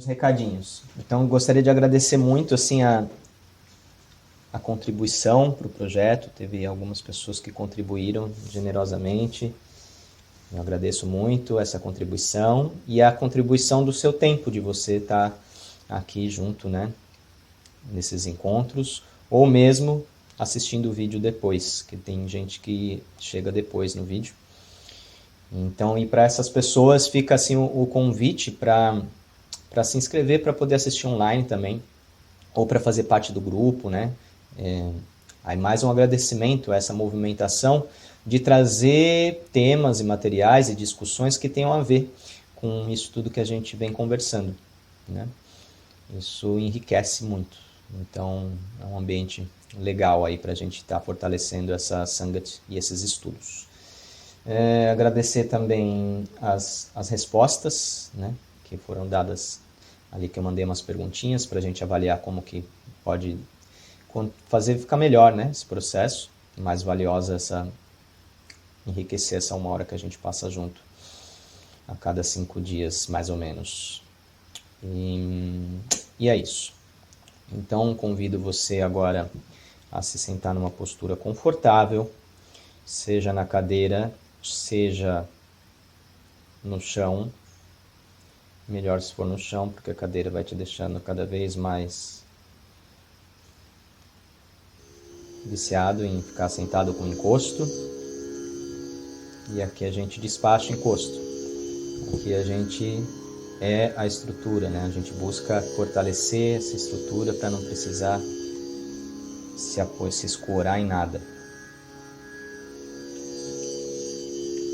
alguns recadinhos. Então, gostaria de agradecer muito assim, a contribuição para o projeto. Teve algumas pessoas que contribuíram generosamente. Eu agradeço muito essa contribuição e a contribuição do seu tempo, de você estar aqui junto, né, nesses encontros, ou mesmo assistindo o vídeo depois, que tem gente que chega depois no vídeo. Então, e para essas pessoas fica assim o convite para se inscrever para poder assistir online também, ou para fazer parte do grupo, né? Aí mais um agradecimento a essa movimentação de trazer temas e materiais e discussões que tenham a ver com isso tudo que a gente vem conversando, né? Isso enriquece muito. Então, é um ambiente legal aí para a gente estar fortalecendo essa Sangat e esses estudos. Agradecer também as respostas, né, que foram dadas ali, que eu mandei umas perguntinhas para a gente avaliar como que pode fazer ficar melhor, né, esse processo, mais valiosa enriquecer essa 1 hora que a gente passa junto a cada 5 dias, mais ou menos. E é isso. Então, convido você agora a se sentar numa postura confortável, seja na cadeira, seja no chão. Melhor se for no chão, porque a cadeira vai te deixando cada vez mais viciado em ficar sentado com encosto. E aqui a gente despacha encosto. Aqui a gente é a estrutura, né? A gente busca fortalecer essa estrutura para não precisar se escorar em nada.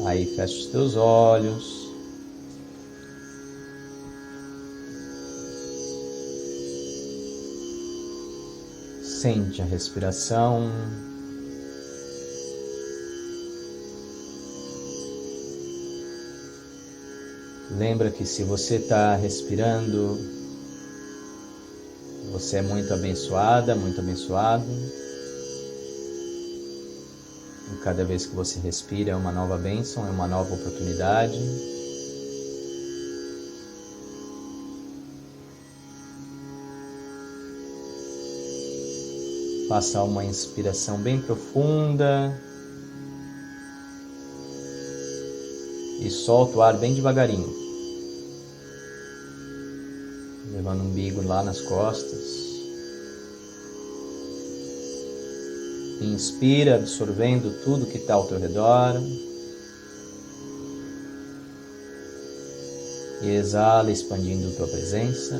Aí fecha os teus olhos. Sente a respiração. Lembra que se você está respirando, você é muito abençoada, muito abençoado. E cada vez que você respira é uma nova bênção, é uma nova oportunidade. Faça uma inspiração bem profunda. E solta o ar bem devagarinho, levando o umbigo lá nas costas. Inspira, absorvendo tudo que está ao teu redor. E exala, expandindo tua presença.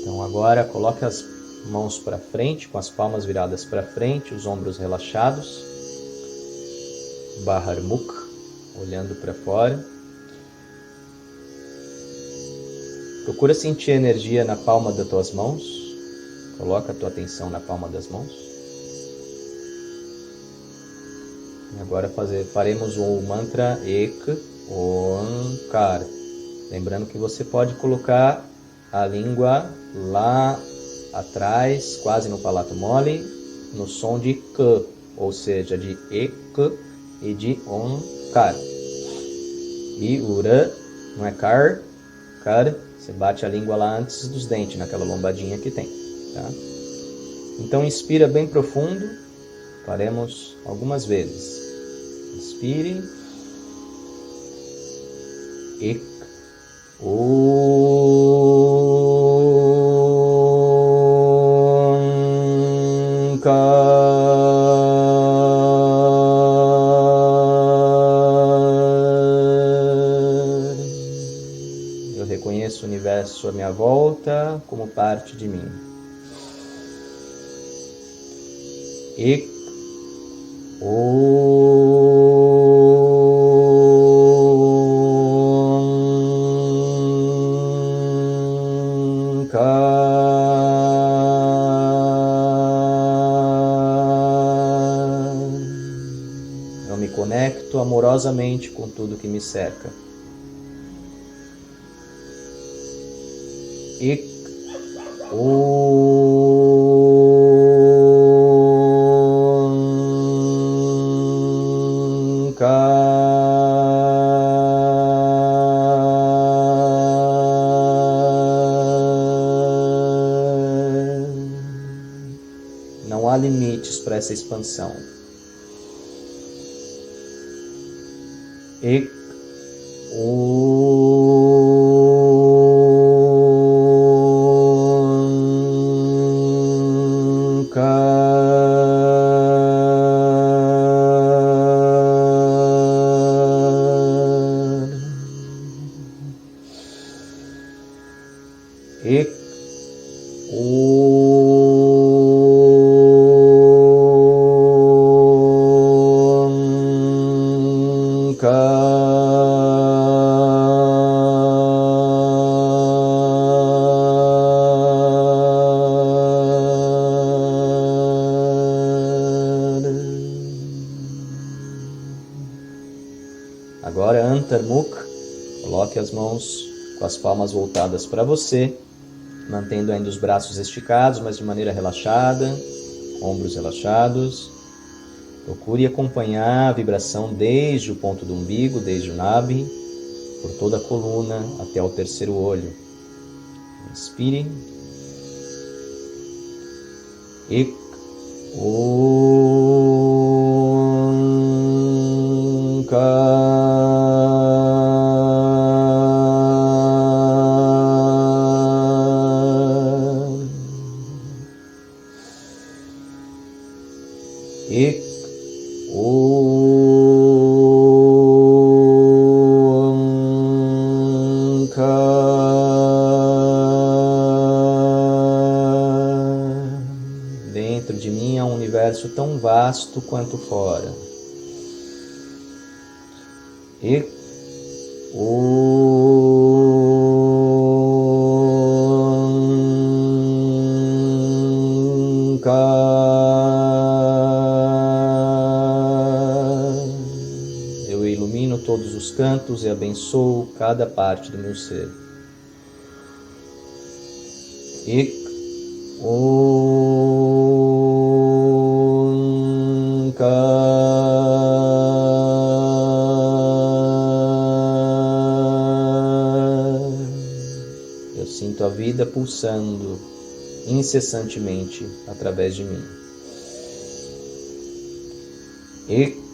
Então agora coloque as mãos para frente, com as palmas viradas para frente, os ombros relaxados. Bahar Mukh, olhando para fora. Procura sentir a energia na palma das tuas mãos. Coloca a tua atenção na palma das mãos. E agora faremos o mantra Ek Onkar. Lembrando que você pode colocar a língua lá atrás, quase no palato mole, no som de K, ou seja, de Ek e de Onkar. E Ura, não é Kar, Kar, você bate a língua lá antes dos dentes, naquela lombadinha que tem, tá? Então inspira bem profundo, faremos algumas vezes. Inspire. Ek Eu reconheço o universo à minha volta como parte de mim. Ek Eu me conecto amorosamente com tudo que me cerca. Ek Onkar Não há limites para essa expansão. Ek Ek Agora, Antarmukh, coloque as mãos com as palmas voltadas para você, mantendo ainda os braços esticados, mas de maneira relaxada, ombros relaxados. Procure acompanhar a vibração desde o ponto do umbigo, desde o nabe, por toda a coluna até o terceiro olho. Inspire. Ek Ek Dentro de mim há um universo tão vasto quanto fora. Ek Eu ilumino todos os cantos e abençoo cada parte do meu ser. Ek Eu sinto a vida pulsando incessantemente através de mim. Ek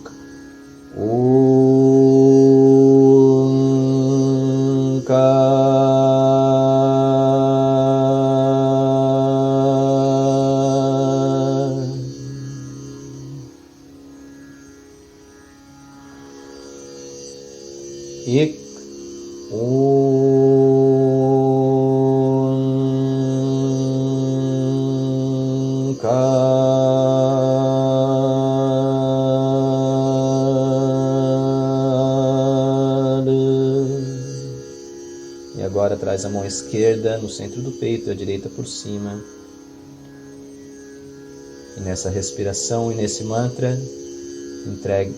Ek E agora traz a mão esquerda no centro do peito e a direita por cima. E nessa respiração e nesse mantra,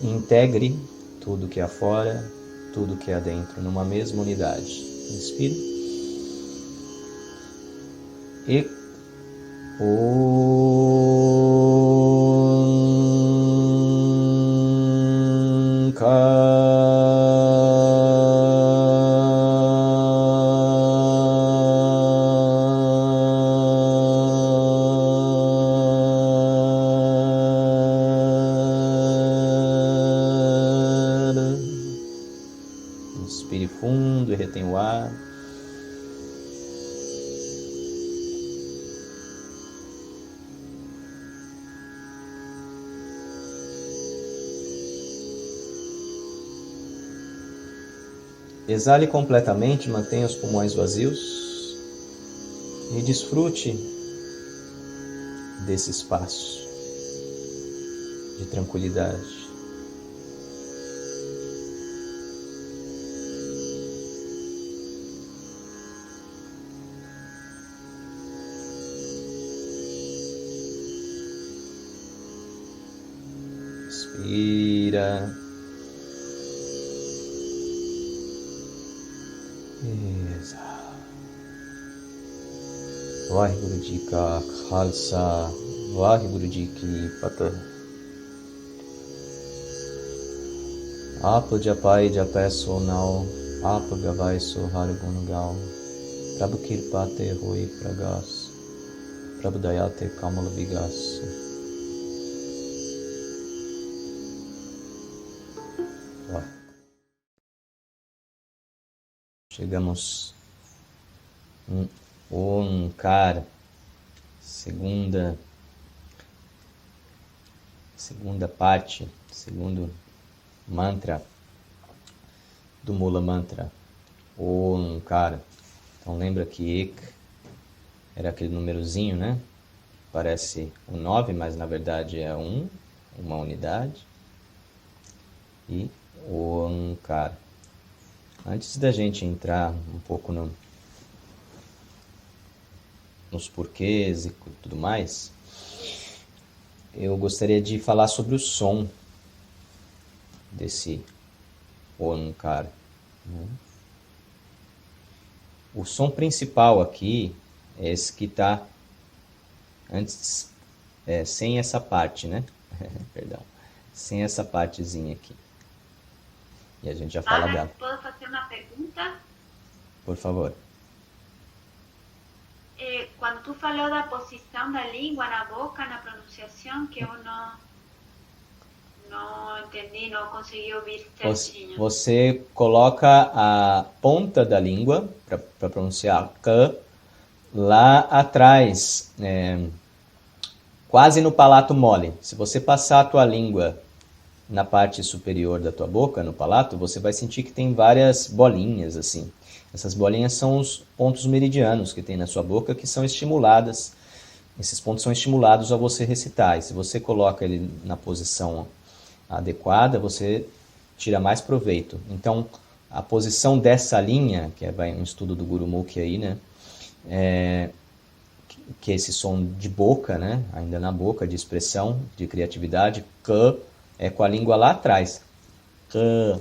integre tudo que há fora, tudo que há dentro, numa mesma unidade. Inspire. Ek Inspire fundo e retém o ar. Exale completamente, mantenha os pulmões vazios e desfrute desse espaço de tranquilidade. Inspira. Exala. Vaheguru Ji Ka Khalsa, Vaheguru Ji Ki Fatah. Apo Japai Japai So Nau, Apo Gavai So Hari Gunu Gau, Prabhu Kirpate Hoi Pragas, Prabhu Dayate Kamala Vigas. chegamos em Onkar, segunda parte, segundo mantra do Mula Mantra, Onkar. Então lembra que Ek era aquele númerozinho, né? Parece um 9, mas na verdade é uma unidade. E Onkar. Antes da gente entrar um pouco nos porquês e tudo mais, eu gostaria de falar sobre o som desse Onkar, né? O som principal aqui é esse que está antes, sem essa parte, né? Perdão, sem essa partezinha aqui. E a gente já fala dela. Posso fazer uma pergunta? Por favor. Quando tu falou da posição da língua na boca, na pronunciação, que eu não entendi, não consegui ouvir certinho. Você coloca a ponta da língua, para pronunciar K, lá atrás, quase no palato mole. Se você passar a tua língua na parte superior da tua boca, no palato, você vai sentir que tem várias bolinhas, assim. Essas bolinhas são os pontos meridianos que tem na sua boca, que são estimuladas. Esses pontos são estimulados ao você recitar. E se você coloca ele na posição adequada, você tira mais proveito. Então, a posição dessa linha, que é um estudo do Gurumukhi aí, né? Que é esse som de boca, né? Ainda na boca, de expressão, de criatividade, K, é com a língua lá atrás.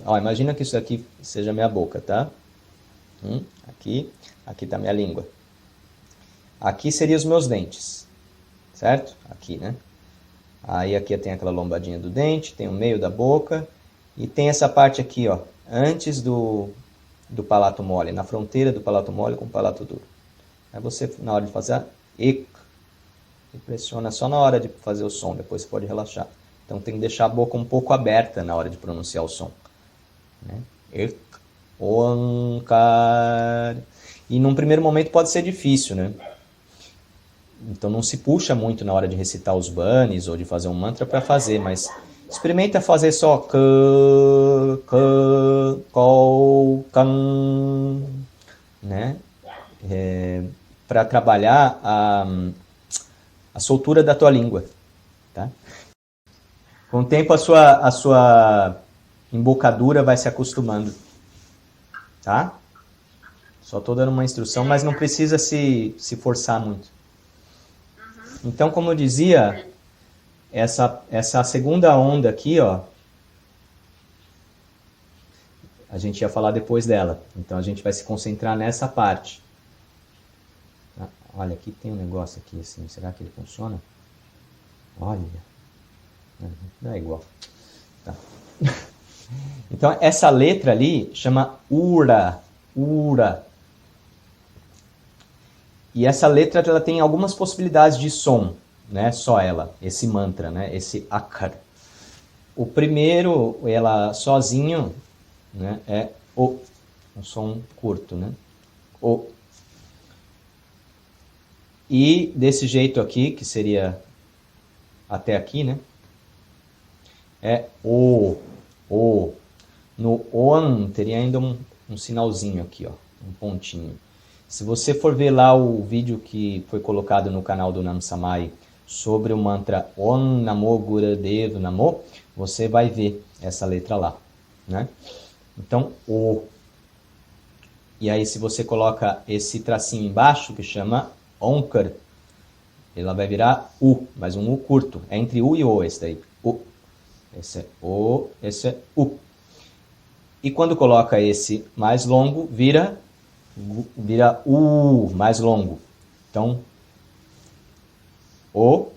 Ó, imagina que isso aqui seja minha boca, tá? Aqui tá minha língua. Aqui seriam os meus dentes, certo? Aqui, né? Aí aqui tem aquela lombadinha do dente, tem o meio da boca e tem essa parte aqui, ó, antes do palato mole, na fronteira do palato mole com o palato duro. Aí você, na hora de fazer ek, pressiona só na hora de fazer o som, depois você pode relaxar. Então tem que deixar a boca um pouco aberta na hora de pronunciar o som, né? Ek, Onkar. E num primeiro momento pode ser difícil, né? Então não se puxa muito na hora de recitar os banis ou de fazer um mantra para fazer, mas experimenta fazer só K, K, Kol, Kan, né? Para trabalhar a soltura da tua língua, tá? Com o tempo a sua embocadura vai se acostumando, tá? Só estou dando uma instrução, mas não precisa se forçar muito. Então, como eu dizia, essa segunda onda aqui, ó, a gente ia falar depois dela. Então, a gente vai se concentrar nessa parte. Olha, aqui tem um negócio aqui, assim. Será que ele funciona? Olha. Não é igual. Tá. Então, essa letra ali chama Ura. Ura. E essa letra ela tem algumas possibilidades de som, né? Só ela, esse mantra, né? Esse akar. O primeiro, ela sozinho, né? É o, um som curto, né? O. E desse jeito aqui, que seria até aqui, né? É o. No on teria ainda um sinalzinho aqui, ó, um pontinho. Se você for ver lá o vídeo que foi colocado no canal do Nam Samai sobre o mantra Om Namo Gurudev Namo, você vai ver essa letra lá, né? Então, o. E aí, se você coloca esse tracinho embaixo, que chama Onkar, ela vai virar U, mas um U curto. É entre U e O esse daí. U. Esse é O, esse é U. E quando coloca esse mais longo, vira U, mais longo. Então, U.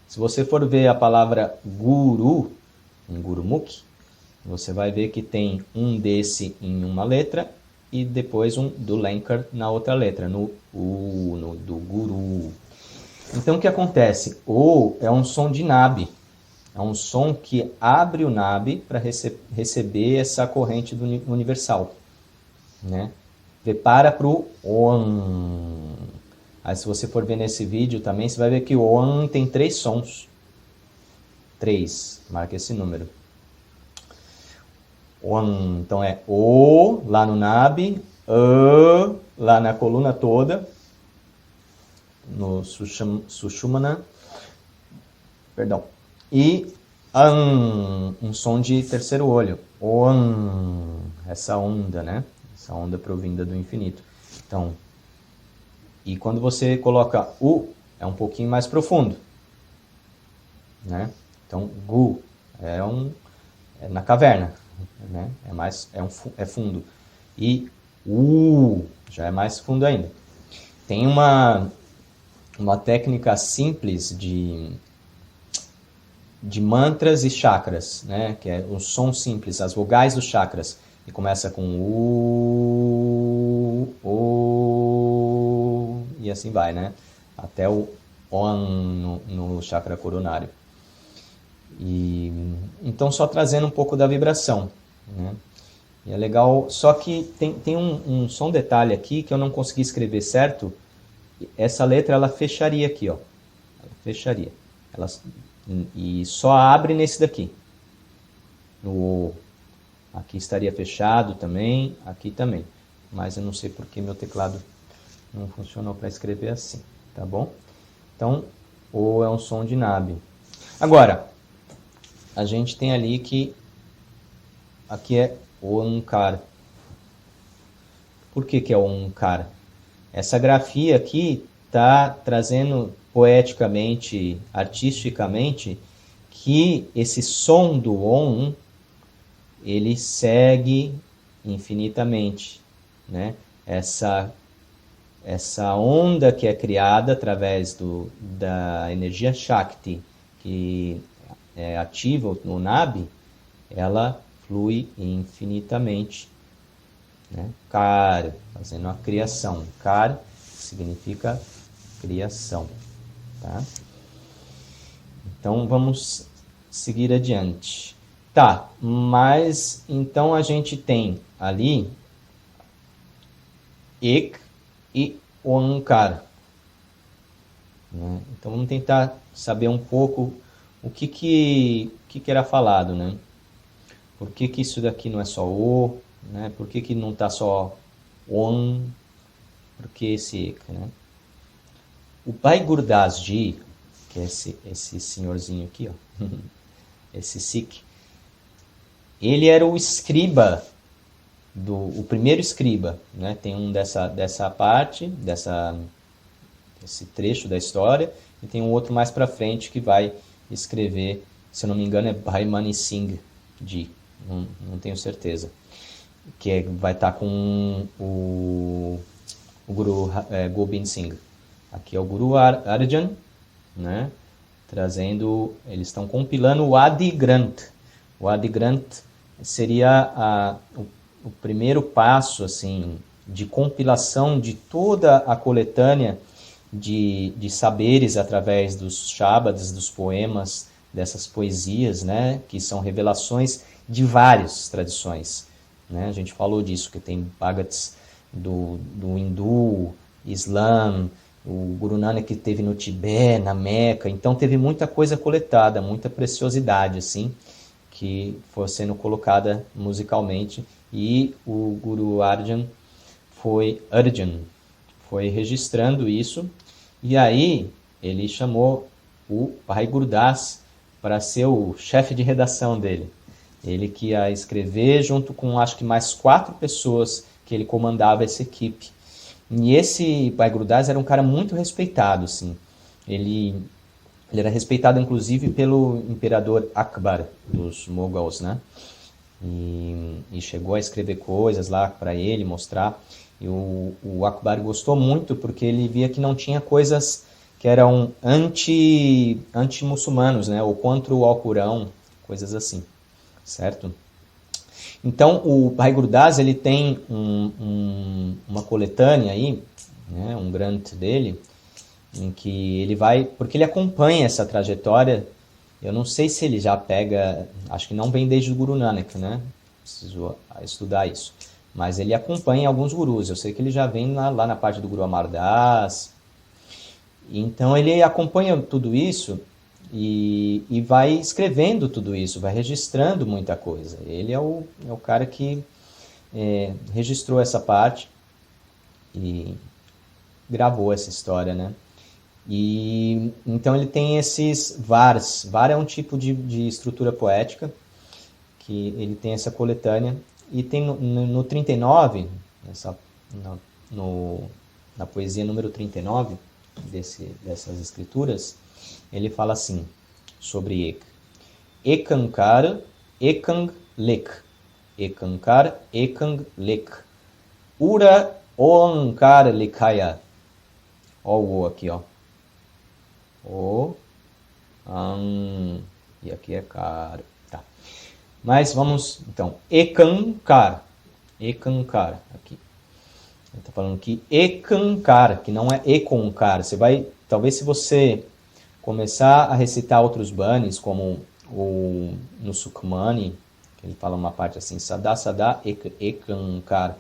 Se você for ver a palavra guru, em Gurumukhi, você vai ver que tem um desse em uma letra e depois um do Lenkar na outra letra, no do guru. Então, o que acontece? O é um som de nabe, É um som que abre o nabe para receber essa corrente do universal, né? Prepara para o ON. Aí se você for ver nesse vídeo também, você vai ver que o ON tem 3 sons. 3, marca esse número. ON, então é O lá no nabe, lá na coluna toda, no Sushumna, perdão, e An, um som de terceiro olho, On, essa onda, né? Essa onda provinda do infinito. Então, e quando você coloca U, é um pouquinho mais profundo, né? Então, Gu é na caverna, né? É fundo. E já é mais fundo ainda. Tem uma técnica simples de mantras e chakras, né? Que é um som simples, as vogais dos chakras. E começa com O, e assim vai, né? Até o ON no chakra coronário. E então só trazendo um pouco da vibração, né? E é legal, só que tem um som detalhe aqui que eu não consegui escrever certo. Essa letra ela fecharia aqui, ó. Ela fecharia. E só abre nesse daqui. Aqui estaria fechado também, aqui também. Mas eu não sei porque meu teclado não funcionou para escrever assim, tá bom? Então, O é um som de nabe. Agora, a gente tem ali que aqui é Onkar. Por que é Onkar? Essa grafia aqui está trazendo poeticamente, artisticamente, que esse som do Om, ele segue infinitamente, né? Essa onda que é criada através da energia Shakti, que é ativa no Nabi, ela flui infinitamente, né? Kar, fazendo a criação. Kar significa criação, tá? Então vamos seguir adiante. Tá, mas então a gente tem ali Ek e Onkar, né? Então vamos tentar saber um pouco o que era falado, né? Por que isso daqui não é só O, né? Por que não está só On? Por que esse Ek, né? O Bhai Gurdas Ji, que é esse senhorzinho aqui, ó, esse Sikh, ele era o escriba, o primeiro escriba, né? Tem um dessa parte, esse trecho da história, e tem um outro mais para frente que vai escrever, se eu não me engano é Bhai Mani Singh Ji, não tenho certeza, que vai estar com o Guru Gobind Singh. Aqui é o Guru Arjan, né? Eles estão compilando o Adi Granth. O Adi Granth seria o primeiro passo, assim, de compilação de toda a coletânea de saberes através dos Shabads, dos poemas, dessas poesias, né? Que são revelações de várias tradições, né? A gente falou disso, que tem Bhagats do hindu, Islã, o Guru Nanak que teve no Tibete, na Meca, então teve muita coisa coletada, muita preciosidade, assim, que foi sendo colocada musicalmente, e o Guru Arjan foi registrando isso, e aí ele chamou o Bhai Gurdas para ser o chefe de redação dele. Ele que ia escrever junto com, acho que mais 4 pessoas que ele comandava essa equipe. E esse Bhai Gurdas era um cara muito respeitado, assim. Ele era respeitado, inclusive, pelo imperador Akbar dos Mughals, né? E chegou a escrever coisas lá para ele, mostrar. E o Akbar gostou muito porque ele via que não tinha coisas que eram anti-muçulmanos, né? Ou contra o Alcorão, coisas assim, certo? Então, o Bhai Gurdas, ele tem uma coletânea aí, né, um grant dele, em que ele vai, porque ele acompanha essa trajetória Eu não sei se ele já pega, acho que não vem desde o Guru Nanak, né? Preciso estudar isso. Mas ele acompanha alguns gurus. Eu sei que ele já vem lá na parte do Guru Amar Das. Então ele acompanha tudo isso e vai escrevendo tudo isso, vai registrando muita coisa. Ele é o cara que registrou essa parte e gravou essa história, né? E então ele tem esses vars. Var é um tipo de estrutura poética que ele tem essa coletânea e tem no 39, na poesia número 39 dessas escrituras, ele fala assim sobre Ek. Ekankar ekang lek. Ekankar ekang lek. Ura oankar lekaya. Ó o aqui, ó. O, an, e aqui é kar. Tá. Mas vamos, então, ekankar. Ekankar, aqui. Ele está falando que ekankar, que não é ekonkar. Você vai, talvez se você começar a recitar outros banis, como no Sukhmani, que ele fala uma parte assim, sada, sada, ekankar.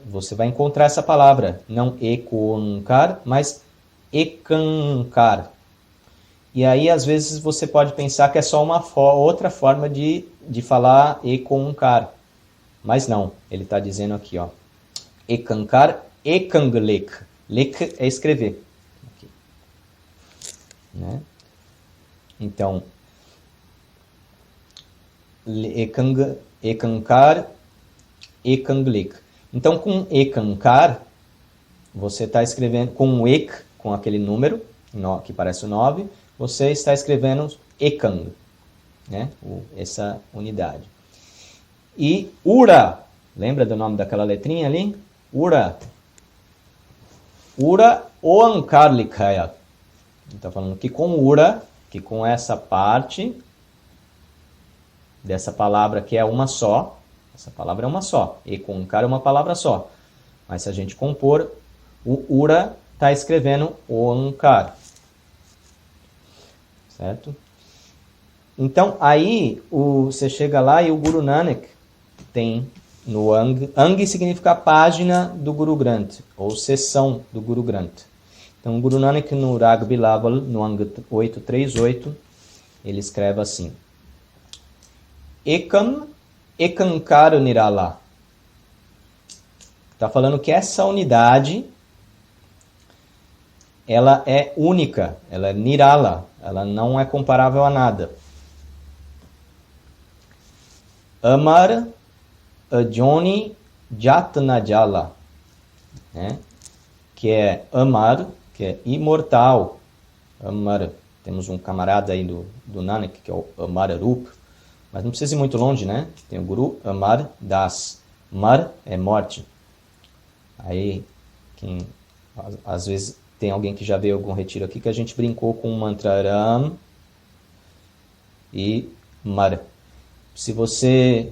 Você vai encontrar essa palavra, não ekonkar, mas ekankar. E aí, às vezes, você pode pensar que é só uma outra forma de falar ekankar. Mas não, ele está dizendo aqui, ó. Ekankar, ekanglek. Lek é escrever. Aqui. Né? Então, ekankar, ekanglek. Então, com ekankar, você está escrevendo com ek, com aquele número, que parece o 9, você está escrevendo ekang, né? Essa unidade. E ura, lembra do nome daquela letrinha ali? Ura. Ura oankar likaya. Está falando que com ura, que com essa parte dessa palavra que é uma só, essa palavra é uma só, ekankar é uma palavra só. Mas se a gente compor, o ura está escrevendo oankar. Certo? Então, aí você chega lá e o Guru Nanak tem no Ang. Ang significa página do Guru Granth, ou seção do Guru Granth. Então, o Guru Nanak no Rag Bilaval, no Ang 838, ele escreve assim: Ekam ekankara nirala. Está falando que essa unidade ela é única, ela é nirala, ela não é comparável a nada. Amar ajoni jatnajala, né? Que é amar, que é imortal. Amar, temos um camarada aí do Nanak, que é o Amar Arup, mas não precisa ir muito longe, né? Tem o Guru Amar Das. Mar é morte. Aí, às vezes tem alguém que já veio algum retiro aqui que a gente brincou com o mantra Ram e Mar. Se você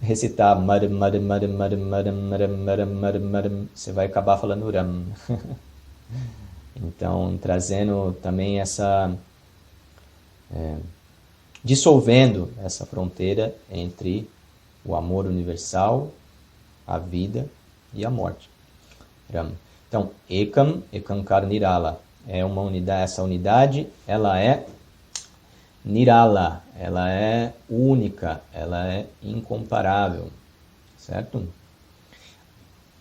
recitar Mar, Mar, Mar, Mar, Mar, Mar, Mar, Mar, Mar, você vai acabar falando Ram. Então, trazendo também essa... dissolvendo essa fronteira entre o amor universal, a vida e a morte. Ram. Então, Ekam, Ekankar Nirala, é uma unidade, essa unidade, ela é Nirala, ela é única, ela é incomparável, certo?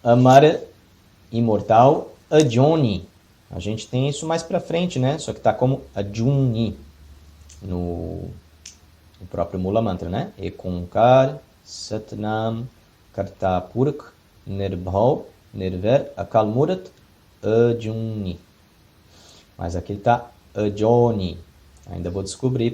Amar, imortal, Ajoni, a gente tem isso mais pra frente, né? Só que tá como Ajuni, no próprio Mula Mantra, né? Ekankar, Satnam, Kartapurk, Nirbhav, Nirver, Akalmurat, Ajuni. Mas aqui está Ajoni. Ainda vou descobrir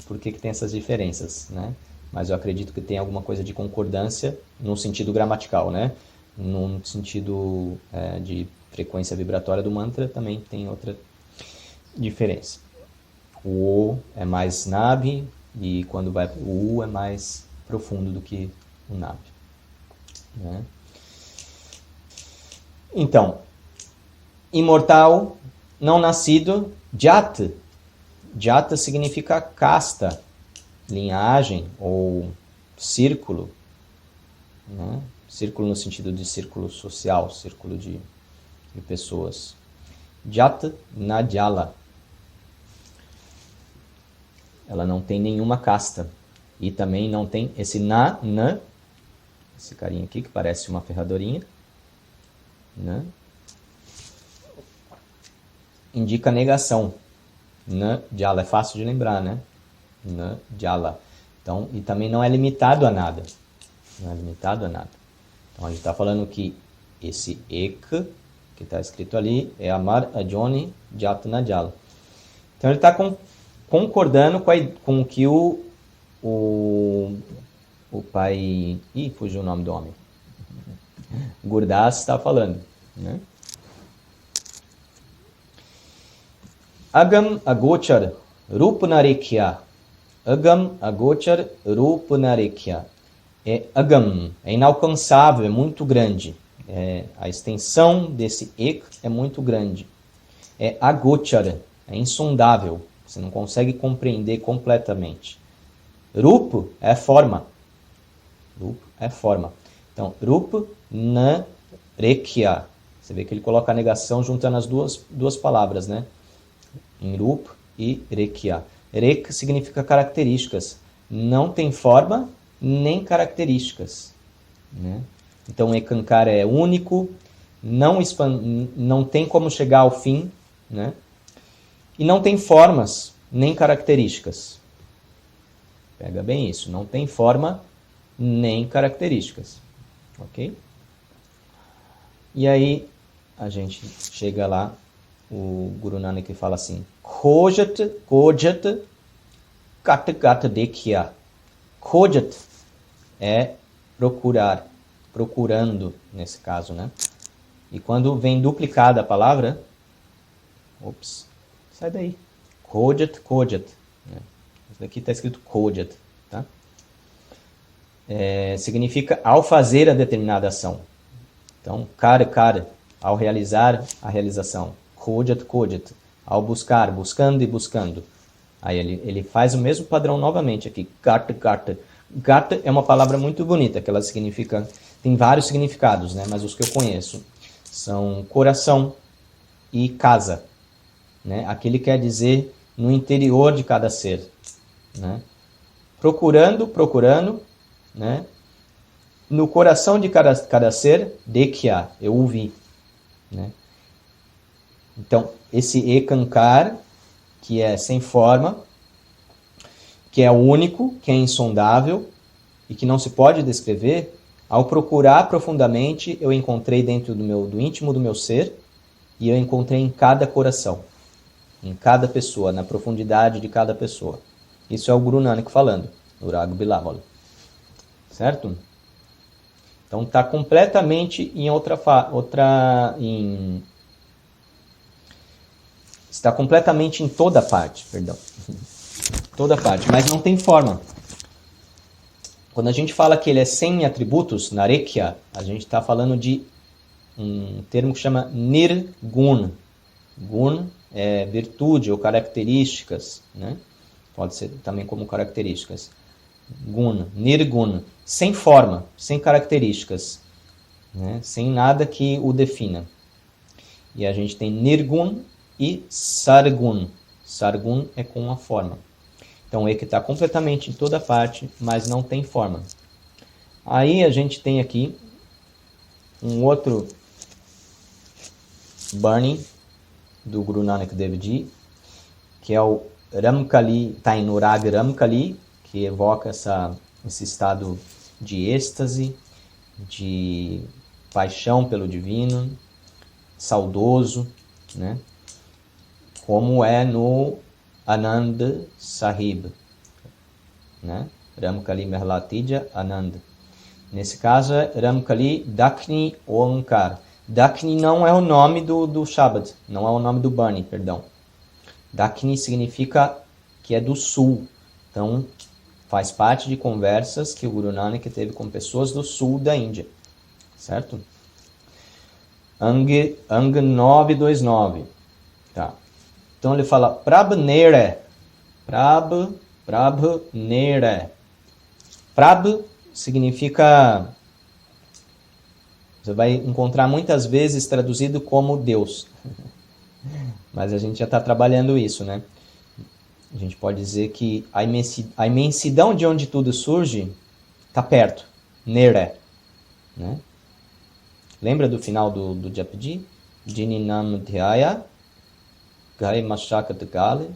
por que tem essas diferenças, né? Mas eu acredito que tem alguma coisa de concordância no sentido gramatical, né? No sentido de frequência vibratória do mantra também tem outra diferença. O O é mais Nabhi e quando vai para o U é mais profundo do que o Nabhi, né? Então, imortal, não nascido, Jat. Jata significa casta, linhagem ou círculo, né? Círculo no sentido de círculo social, círculo de pessoas. Jata Najala. Ela não tem nenhuma casta. E também não tem esse na, esse carinha aqui que parece uma ferradorinha, né? Indica negação. Na jala, é fácil de lembrar, né? Na jala. Então, e também não é limitado a nada. Não é limitado a nada. Então, a gente está falando que esse ek, que está escrito ali, é Amar Ajoni Jatna Jala. Então, ele está concordando com o que o pai... Ih, fugiu o nome do homem. Gurdas está falando, né? Agam agochar rupnarekya. Agam agochar rupnarekya. É agam, é inalcançável, é muito grande. A extensão desse ek é muito grande. É agochar, é insondável. Você não consegue compreender completamente. Rup é forma. Rup é forma. Então, rup na rekya. Você vê que ele coloca a negação juntando as duas palavras, né? Em rup e rekya. Rek significa características. Não tem forma nem características, né? Então, ekankara é único, não tem como chegar ao fim, né? E não tem formas nem características. Pega bem isso. Não tem forma nem características. Ok? E aí, a gente chega lá, o Guru Nanak fala assim, Kojat, kat dekya. Kojat é procurar, procurando, nesse caso, né? E quando vem duplicada a palavra, sai daí. Kojat. Né? Isso daqui está escrito Kojat, tá? Significa ao fazer a determinada ação. Então, kar, ao realizar a realização. Kojat, ao buscar, buscando e buscando. Aí ele faz o mesmo padrão novamente aqui. Gata. Gata é uma palavra muito bonita, que ela significa... Tem vários significados, né? Mas os que eu conheço são coração e casa, né? Aquele quer dizer no interior de cada ser, né? Procurando, né? No coração de cada ser, dekya, eu ouvi, né? Então, esse ekankar, que é sem forma, que é único, que é insondável e que não se pode descrever, ao procurar profundamente, eu encontrei dentro do íntimo do meu ser e eu encontrei em cada coração, em cada pessoa, na profundidade de cada pessoa. Isso é o Guru Nanak falando, no Rag Bilawal. Certo? Então está completamente está completamente em toda parte, toda parte, mas não tem forma. Quando a gente fala que ele é sem atributos, narekya, a gente está falando de um termo que chama nirgun. Gun é virtude ou características, né? Pode ser também como características. Gun, nirgun, sem forma, sem características, né? Sem nada que o defina. E a gente tem nirgun e sargun. Sargun é com a forma. Então, ele está completamente em toda parte, mas não tem forma. Aí a gente tem aqui um outro Bani do Guru Nanak Dev Ji, que é o Ramkali, está em Nurag Ramkali, que evoca esse estado de êxtase, de paixão pelo divino, saudoso, né? Como é no Anand Sahib, né? Ramkali Merlatidya Anand. Nesse caso é Ramkali Dakni Omkar. Dakni não é o nome do Shabad, não é o nome do Bani, perdão. Dakni significa que é do sul. Então, faz parte de conversas que o Guru Nanak teve com pessoas do sul da Índia. Certo? Ang 929. Tá. Então ele fala Prabnere. Prabhu, Prabhu, Nere. Prabhu significa... Você vai encontrar muitas vezes traduzido como Deus. Mas a gente já está trabalhando isso, né? A gente pode dizer que a imensidão de onde tudo surge está perto. Nere. Né? Lembra do final do Japji? Jininam Dhyaya, Gai Mashakat Gale,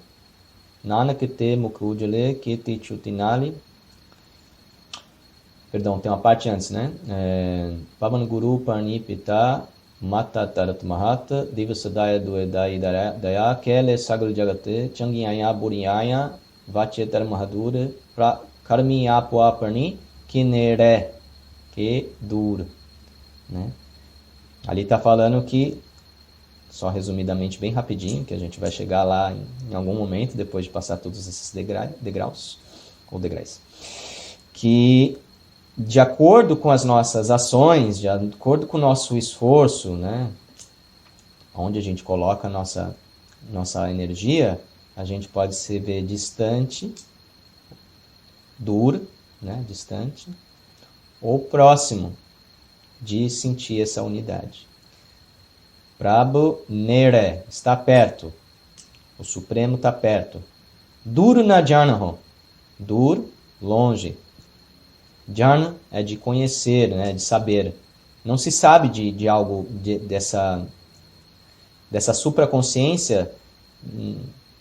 Nanakete Mukujale, Kete Chutinali. Perdão, tem uma parte antes, né? Pavan Guru Parni Pita, Mata Tarat Mahata, Divasadaya Duedai Daya, Kele Sagal Jagate, Changyaya Buriaya, Vachetar Mahadura, Karmi Apua Parni, Kinere, que dur. Né? Ali está falando que, só resumidamente, bem rapidinho, que a gente vai chegar lá em algum momento, depois de passar todos esses degraus, ou degraus, que de acordo com as nossas ações, de acordo com o nosso esforço, né, onde a gente coloca a nossa energia, a gente pode se ver distante, duro, né, distante, ou próximo de sentir essa unidade. Prabhu Nere, está perto. O Supremo está perto. Dur na Janaho. Dur, longe. Jana é de conhecer, né, de saber. Não se sabe de algo, dessa supraconsciência,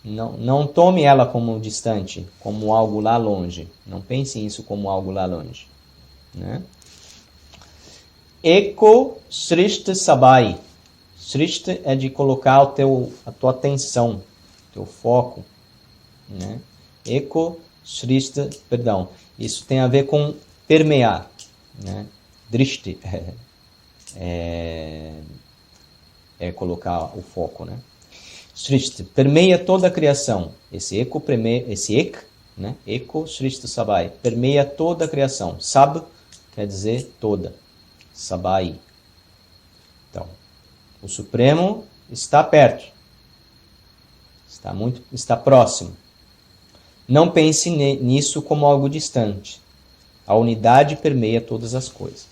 não tome ela como distante, como algo lá longe. Não pense nisso como algo lá longe. Né? Eko Srishta Sabai. Srishta é de colocar a tua atenção, teu foco. Né? Eko Srishta, perdão. Isso tem a ver com permear. Né? Drishti é colocar o foco. Né? Srishta permeia toda a criação. Esse ek, né? Eko Srishta Sabai, permeia toda a criação. Sab quer dizer toda. Sabai. Então, o Supremo está perto. Está próximo. Não pense nisso como algo distante. A unidade permeia todas as coisas.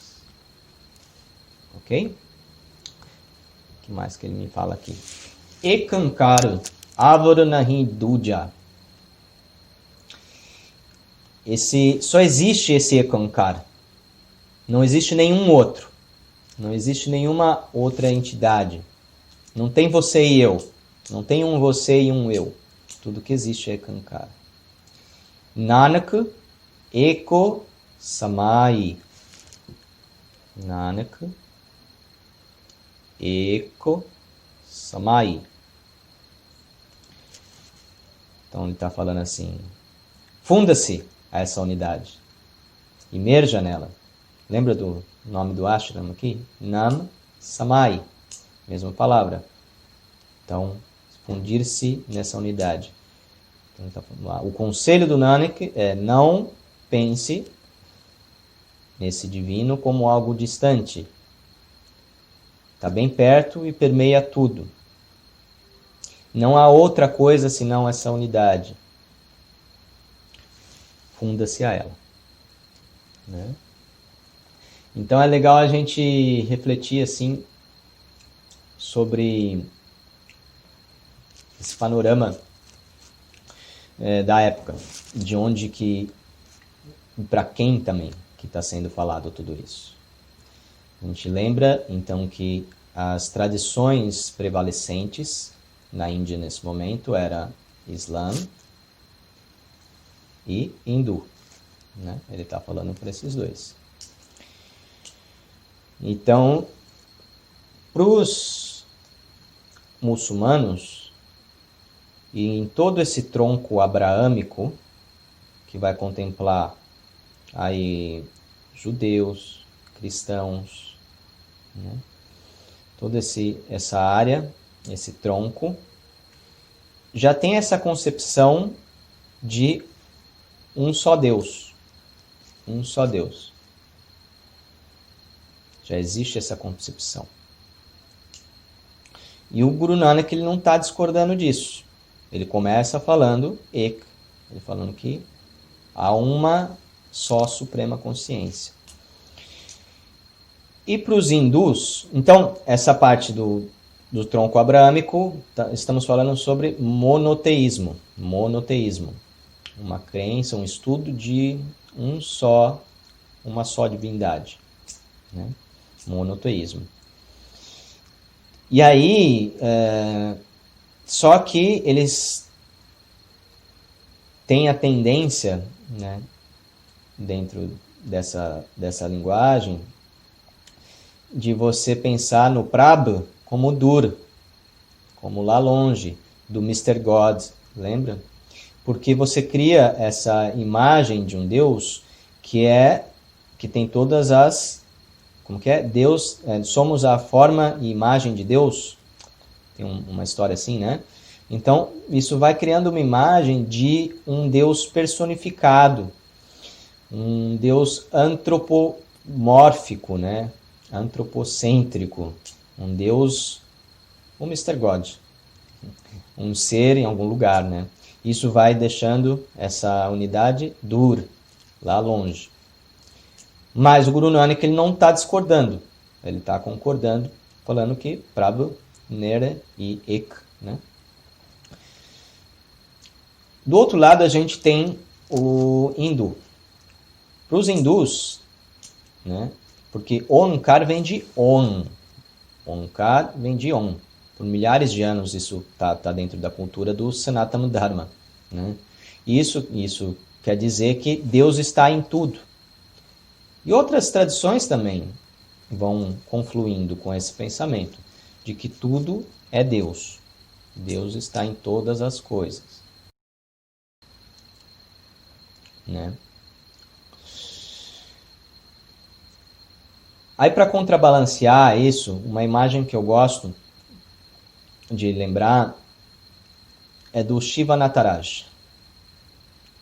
Ok? O que mais que ele me fala aqui? Ekankara Avaranahi Duja. Só existe esse Ekankara. Não existe nenhum outro. Não existe nenhuma outra entidade. Não tem você e eu. Não tem um você e um eu. Tudo que existe é Ekankara. Nanak Eko Samai. Nanak Eko Samai. Então ele está falando assim: funda-se a essa unidade. Imerja nela. Lembra do nome do ashram aqui? Nam Samai. Mesma palavra. Então, fundir-se nessa unidade. Então, tá falando lá. O conselho do Nanak é: não pense nesse divino como algo distante. Está bem perto e permeia tudo. Não há outra coisa senão essa unidade. Funda-se a ela. Né? Então é legal a gente refletir assim sobre esse panorama da época, de onde que, para quem também que está sendo falado tudo isso. A gente lembra então que as tradições prevalecentes na Índia nesse momento era Islã e Hindu. Né? Ele está falando para esses dois. Então, para os muçulmanos, e em todo esse tronco abraâmico, que vai contemplar aí judeus, cristãos, né? Toda essa área, esse tronco, já tem essa concepção de um só Deus. Um só Deus. Já existe essa concepção. E o Guru Nanak ele não está discordando disso. Ele começa falando Ek Ele falando que há uma só suprema consciência. E para os hindus, então, essa parte do tronco abrâmico, estamos falando sobre monoteísmo. Monoteísmo. Uma crença, um estudo de uma só divindade. Né? Monoteísmo. E aí, só que eles têm a tendência, né, dentro dessa linguagem, de você pensar no Prabhu como Dur, como lá longe, do Mr. God, lembra? Porque você cria essa imagem de um Deus que tem todas as... Como que é? Deus, somos a forma e imagem de Deus. Tem uma história assim, né? Então, isso vai criando uma imagem de um Deus personificado, um Deus antropomórfico, né? Antropocêntrico, um Deus, um Mr. God, um ser em algum lugar, né? Isso vai deixando essa unidade dura, lá longe. Mas o Guru Nanak, ele não está discordando, ele está concordando, falando que Prabhu, Nere e Ek, né? Do outro lado, a gente tem o hindu. Para os hindus, né? Porque Onkar vem de On. Onkar vem de On. Por milhares de anos isso tá dentro da cultura do Sanatana Dharma. Né? Isso quer dizer que Deus está em tudo. E outras tradições também vão confluindo com esse pensamento de que tudo é Deus. Deus está em todas as coisas. Né? Aí, para contrabalancear isso, uma imagem que eu gosto de lembrar é do Shiva Nataraj.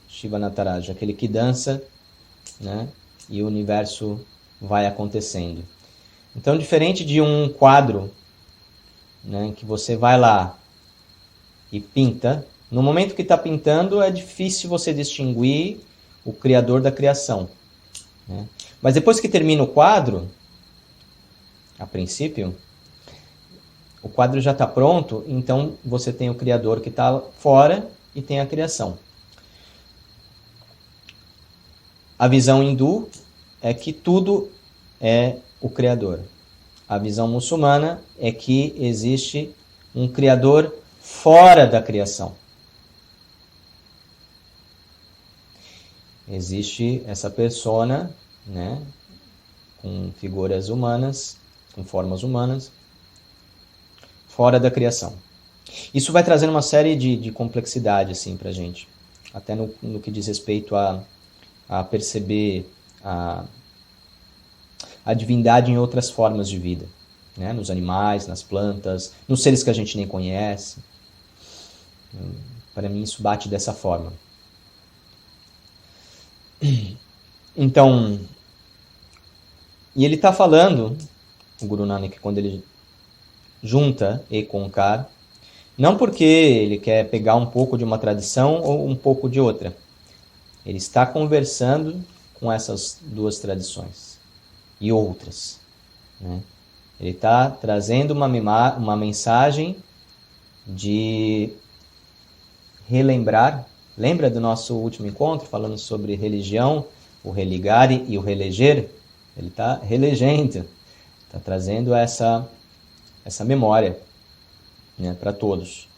Shiva Nataraj, aquele que dança, né? E o universo vai acontecendo. Então, diferente de um quadro, né, que você vai lá e pinta, no momento que está pintando é difícil você distinguir o criador da criação. Né? Mas depois que termina o quadro, a princípio, o quadro já está pronto, então você tem o criador que está fora e tem a criação. A visão hindu é que tudo é o criador. A visão muçulmana é que existe um criador fora da criação. Existe essa persona, né, com figuras humanas, com formas humanas, fora da criação. Isso vai trazendo uma série de complexidade assim, para a gente, até no que diz respeito a perceber a divindade em outras formas de vida, né? Nos animais, nas plantas, nos seres que a gente nem conhece. Para mim isso bate dessa forma. Então, e ele está falando, o Guru Nanak, quando ele junta Ek Onkar, não porque ele quer pegar um pouco de uma tradição ou um pouco de outra. Ele está conversando com essas duas tradições e outras. Né? Ele está trazendo uma mensagem de relembrar. Lembra do nosso último encontro, falando sobre religião, o religare e o releger? Ele está relegendo, está trazendo essa memória, né, para todos.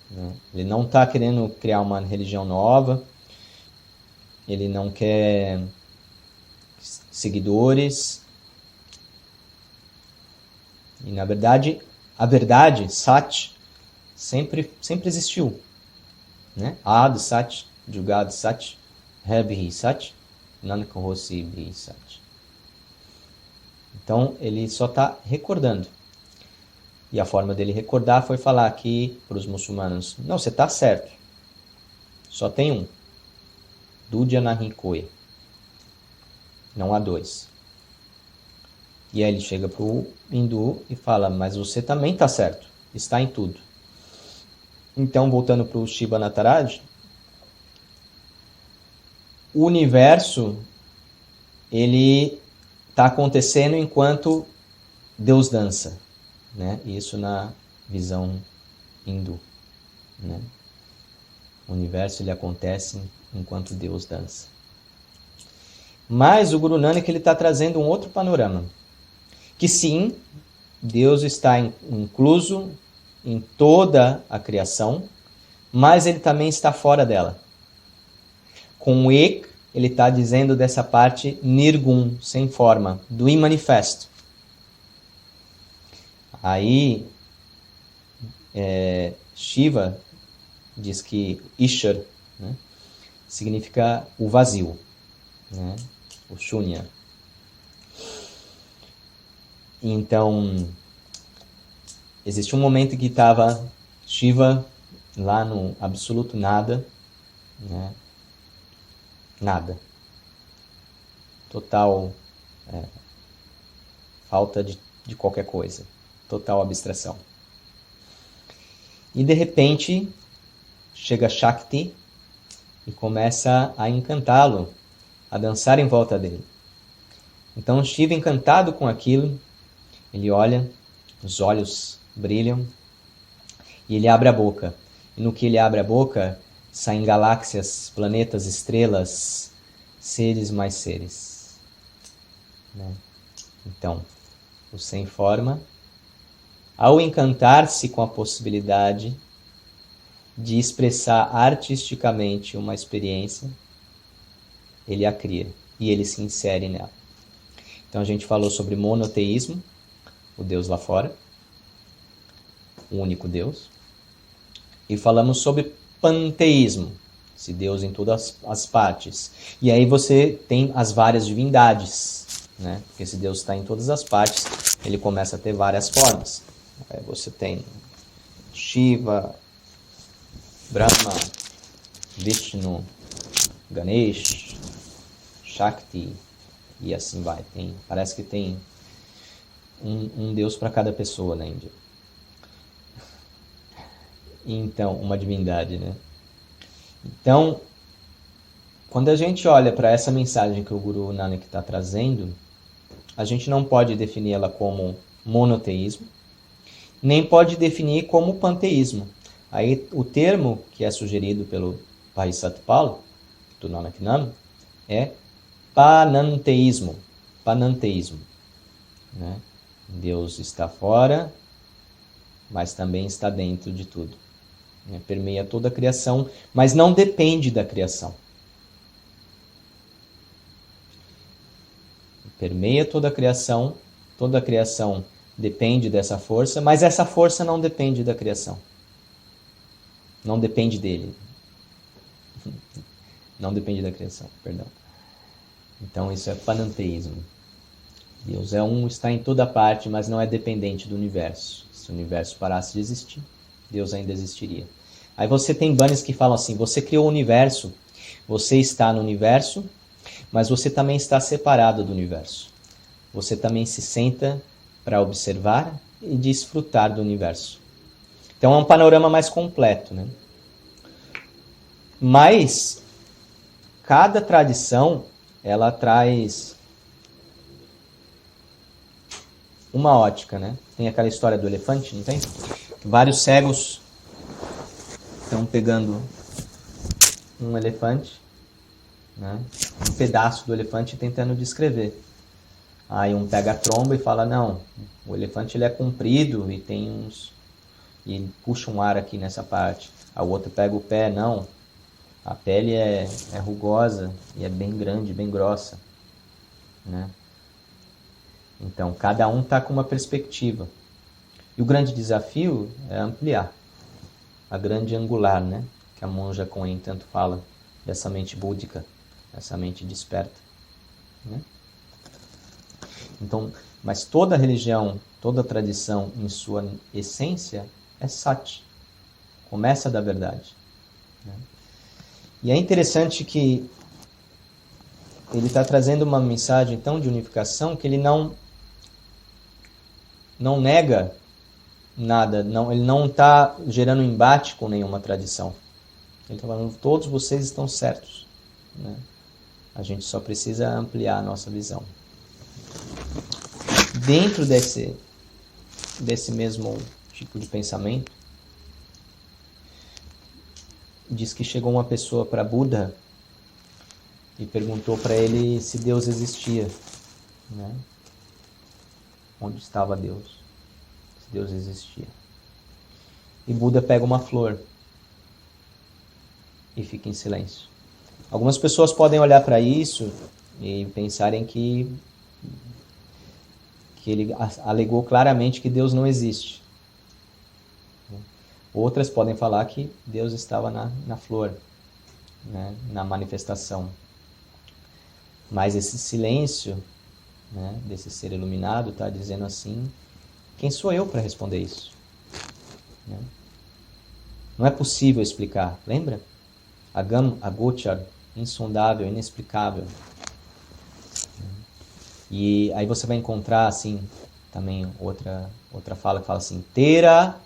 Né? Ele não está querendo criar uma religião nova, ele não quer seguidores. E, na verdade, a verdade, Sat, sempre existiu. Né? Ad Sat, Jugad Sat, Hebhi Sat, Nanak Hosi Bhi Sat. Então, ele só está recordando. E a forma dele recordar foi falar aqui para os muçulmanos, não, você está certo. Só tem um. Dudya Nahi Koi. Não há dois. E aí ele chega para o hindu e fala, mas você também está certo. Está em tudo. Então, voltando para o Shiva Nataraj, o universo ele está acontecendo enquanto Deus dança, né? Isso na visão hindu, né? O universo ele acontece enquanto Deus dança. Mas o Guru Nanak ele está trazendo um outro panorama, que sim, Deus está incluso em toda a criação, mas ele também está fora dela. Com o Ek, ele está dizendo dessa parte Nirgun, sem forma, do imanifesto. Aí, Shiva diz que Ishar, né, significa o vazio, né, o Shunya. Então, existe um momento que estava Shiva lá no absoluto nada, né, nada. Total falta de qualquer coisa. Total abstração. E de repente chega Shakti e começa a encantá-lo, a dançar em volta dele. Então Shiva, encantado com aquilo, ele olha, os olhos brilham e ele abre a boca. E no que ele abre a boca, saem galáxias, planetas, estrelas, seres mais seres. Né? Então, o sem forma, ao encantar-se com a possibilidade de expressar artisticamente uma experiência, ele a cria e ele se insere nela. Então a gente falou sobre monoteísmo, o Deus lá fora, o único Deus, e falamos sobre panteísmo, esse Deus em todas as partes. E aí você tem as várias divindades, né? Porque esse Deus está em todas as partes, ele começa a ter várias formas. Aí você tem Shiva, Brahma, Vishnu, Ganesh, Shakti e assim vai. Parece que tem um Deus para cada pessoa na Índia. Então, uma divindade, né? Então, quando a gente olha para essa mensagem que o Guru Nanak está trazendo, a gente não pode definir ela como monoteísmo, nem pode definir como panteísmo. Aí o termo que é sugerido pelo Bhai Satpal, do Nanak Nam, é pananteísmo. Pananteísmo, né? Deus está fora, mas também está dentro de tudo. Permeia toda a criação, mas não depende da criação. Permeia toda a criação depende dessa força, mas essa força não depende da criação. Não depende dele. Não depende da criação, perdão. Então isso é pananteísmo. Deus é um, está em toda parte, mas não é dependente do universo. Se o universo parasse de existir, Deus ainda existiria. Aí você tem banes que falam assim, você criou o universo, você está no universo, mas você também está separado do universo. Você também se senta para observar e desfrutar do universo. Então é um panorama mais completo, né? Mas cada tradição, ela traz uma ótica, né? Tem aquela história do elefante, não tem? Vários cegos estão pegando um elefante, né? Um pedaço do elefante tentando descrever. Aí um pega a tromba e fala, não, o elefante ele é comprido e tem uns... e ele puxa um ar aqui nessa parte. A outra pega o pé, não, a pele é rugosa e é bem grande, bem grossa, né? Então, cada um está com uma perspectiva. E o grande desafio é ampliar. A grande angular, né? Que a monja Coen tanto fala, dessa mente búdica, essa mente desperta, né? Então, mas toda religião, toda tradição, em sua essência, é sati. Começa da verdade, né? E é interessante que ele está trazendo uma mensagem tão de unificação que ele não nega nada, ele não está gerando embate com nenhuma tradição. Ele está falando, todos vocês estão certos, né? A gente só precisa ampliar a nossa visão. Dentro desse mesmo tipo de pensamento, diz que chegou uma pessoa para Buda e perguntou para ele se Deus existia, né? Onde estava Deus? Se Deus existia. E Buda pega uma flor e fica em silêncio. Algumas pessoas podem olhar para isso e pensarem que ele alegou claramente que Deus não existe. Outras podem falar que Deus estava na flor, né, na manifestação. Mas esse silêncio, né, desse ser iluminado está dizendo assim, quem sou eu para responder isso? Né? Não é possível explicar, lembra? Agam, agochar, insondável, inexplicável. E aí você vai encontrar assim também outra fala que fala assim, Tera,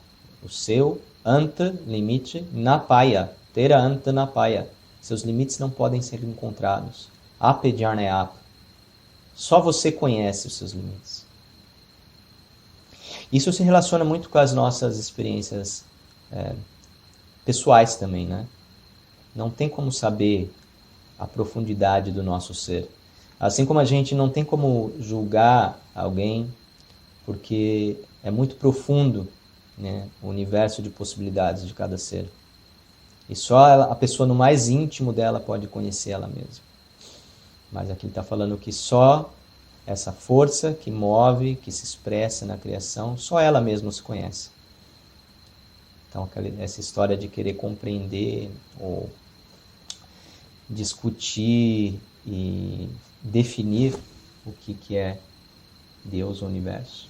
o seu, anta, limite, napaya. Tera, anta, napaya. Seus limites não podem ser encontrados. Apejarneap. Só você conhece os seus limites. Isso se relaciona muito com as nossas experiências pessoais também, né? Não tem como saber a profundidade do nosso ser. Assim como a gente não tem como julgar alguém porque é muito profundo, né, o universo de possibilidades de cada ser. E só a pessoa no mais íntimo dela pode conhecer ela mesma. Mas aqui ele está falando que só essa força que move, que se expressa na criação, só ela mesma se conhece. Então essa história de querer compreender ou discutir e definir o que é Deus, o universo.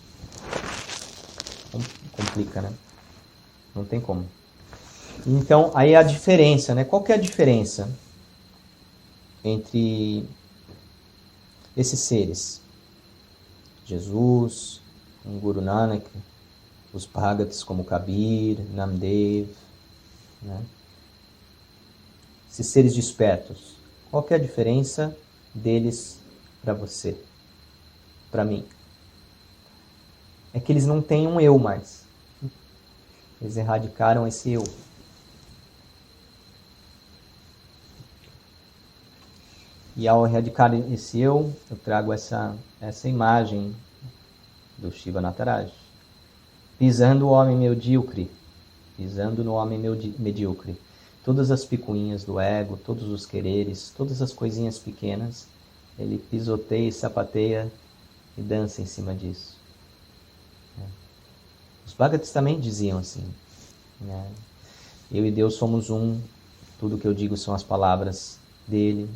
Complica, né? Não tem como. Então, aí a diferença, né? Qual que é a diferença entre esses seres? Jesus, um Guru Nanak, os Bhagats como Kabir, Namdev, né? Esses seres despertos. Qual que é a diferença deles para você? Para mim? É que eles não têm um eu mais. Eles erradicaram esse eu. E ao erradicar esse eu trago essa imagem do Shiva Nataraj. Pisando o homem medíocre. Pisando no homem medíocre. Todas as picuinhas do ego, todos os quereres, todas as coisinhas pequenas, ele pisoteia e sapateia e dança em cima disso. Os Bhagavatas também diziam assim, né? Eu e Deus somos um, tudo que eu digo são as palavras dele.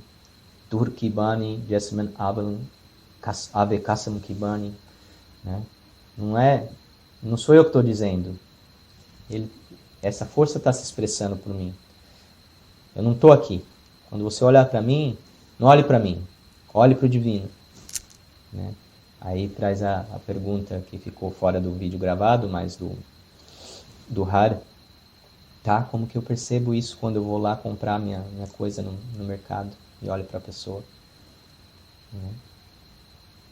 Turkibani, Jasmine Ave Kasam Kibani, né? Não sou eu que estou dizendo. Essa força está se expressando por mim. Eu não estou aqui. Quando você olhar para mim, não olhe para mim, olhe para o divino, né? Aí traz a pergunta que ficou fora do vídeo gravado, mas do Har. Tá? Como que eu percebo isso quando eu vou lá comprar minha coisa no mercado e olho para a pessoa?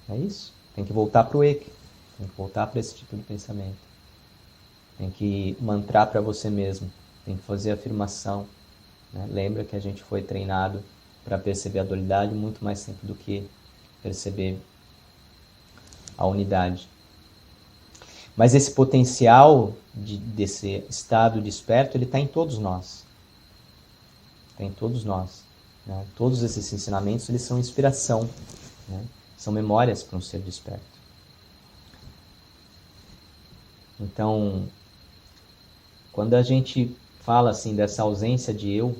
É isso. Tem que voltar para o Ek. Tem que voltar para esse tipo de pensamento. Tem que mantrar para você mesmo. Tem que fazer afirmação. Né? Lembra que a gente foi treinado para perceber a dualidade muito mais tempo do que perceber a unidade. Mas esse potencial desse estado desperto, ele está em todos nós. Está em todos nós. Né? Todos esses ensinamentos, eles são inspiração. Né? São memórias para um ser desperto. Então, quando a gente fala assim dessa ausência de eu,